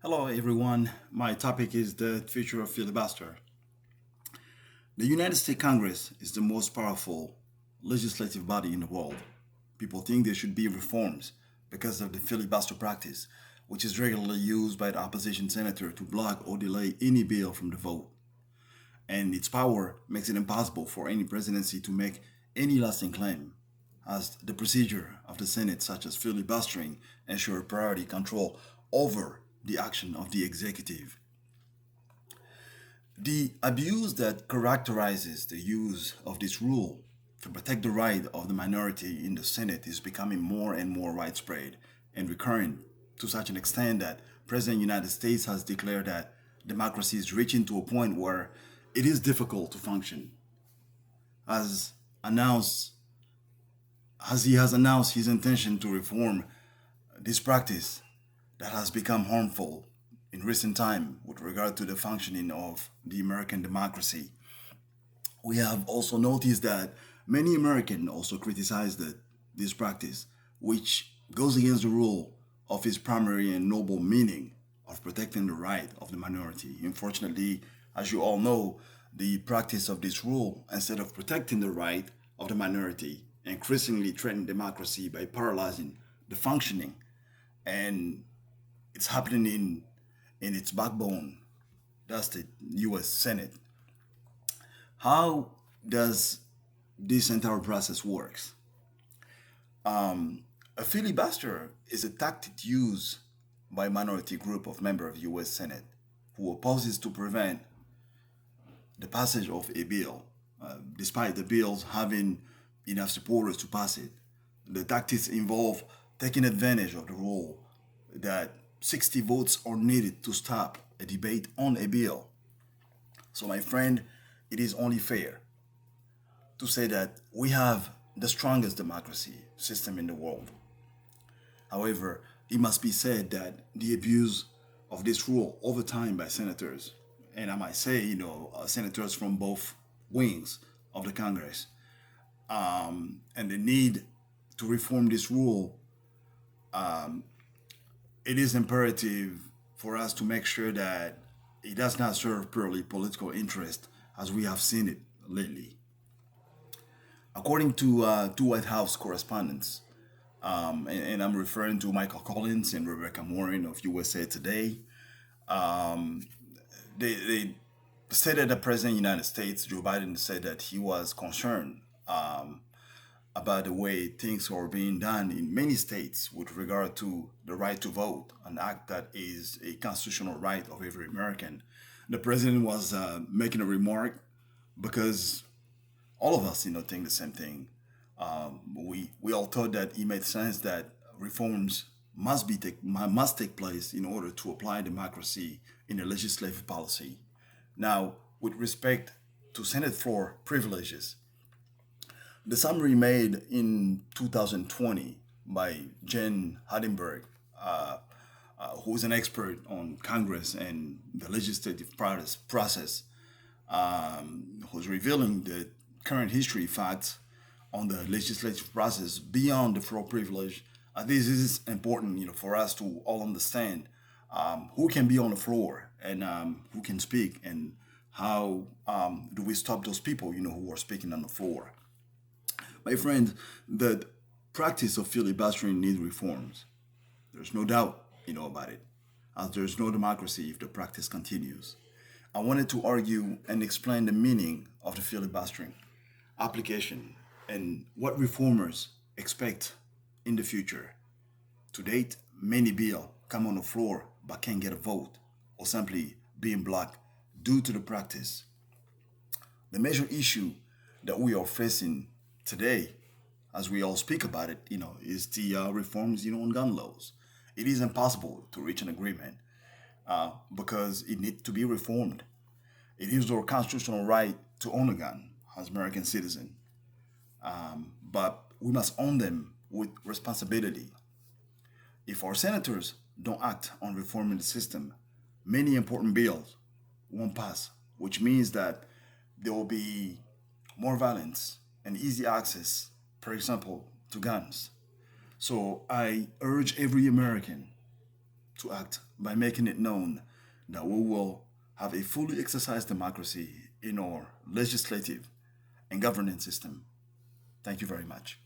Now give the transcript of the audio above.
Hello, everyone. My topic is the future of filibuster. The United States Congress is the most powerful legislative body in the world. People think there should be reforms because of the filibuster practice, which is regularly used by the opposition senator to block or delay any bill from the vote. And its power makes it impossible for any presidency to make any lasting claim, as the procedure of the Senate, such as filibustering, ensure priority control over the action of the executive. The abuse that characterizes the use of this rule to protect the right of the minority in the Senate is becoming more and more widespread and recurrent to such an extent that President of the United States has declared that democracy is reaching to a point where it is difficult to function. As announced, as he has announced his intention to reform this practice that has become harmful in recent time with regard to the functioning of the American democracy. We have also noticed that many Americans also criticize this practice, which goes against the rule of its primary and noble meaning of protecting the right of the minority. Unfortunately, as you all know, the practice of this rule, instead of protecting the right of the minority, increasingly threaten democracy by paralyzing the functioning, and it's happening in its backbone. That's the U.S. Senate. How does this entire process works? A filibuster is a tactic used by a minority group of members of U.S. Senate who opposes to prevent the passage of a bill, despite the bills having enough supporters to pass it. The tactics involve taking advantage of the rule that 60 votes are needed to stop a debate on a bill. So, my friend, it is only fair to say that we have the strongest democracy system in the world. However, it must be said that the abuse of this rule over time by senators, and I might say, senators from both wings of the Congress, and the need to reform this rule, it is imperative for us to make sure that it does not serve purely political interest as we have seen it lately. According to two White House correspondents, and I'm referring to Michael Collins and Rebecca Morin of USA Today, um, they stated that President of the United States, Joe Biden, said that he was concerned about the way things are being done in many states with regard to the right to vote, an act that is a constitutional right of every American. The president was making a remark because all of us, think the same thing. We all thought that it made sense that reforms must take place in order to apply democracy in the legislative policy. Now, with respect to Senate floor privileges, the summary made in 2020 by Jen Hardenberg, who is an expert on Congress and the legislative process, who's revealing the current history facts on the legislative process beyond the floor privilege. This is important, for us to all understand who can be on the floor and who can speak, and how do we stop those people, who are speaking on the floor. My friend, the practice of filibustering needs reforms. There's no doubt, about it, as there's no democracy if the practice continues. I wanted to argue and explain the meaning of the filibustering application and what reformers expect in the future. To date, many bills come on the floor but can't get a vote or simply being blocked due to the practice. The major issue that we are facing today, as we all speak about it, is the reforms, on gun laws. It is impossible to reach an agreement because it needs to be reformed. It is our constitutional right to own a gun as American citizen, but we must own them with responsibility. If our senators don't act on reforming the system, many important bills won't pass, which means that there will be more violence and easy access, for example, to guns. So I urge every American to act by making it known that we will have a fully exercised democracy in our legislative and governance system. Thank you very much.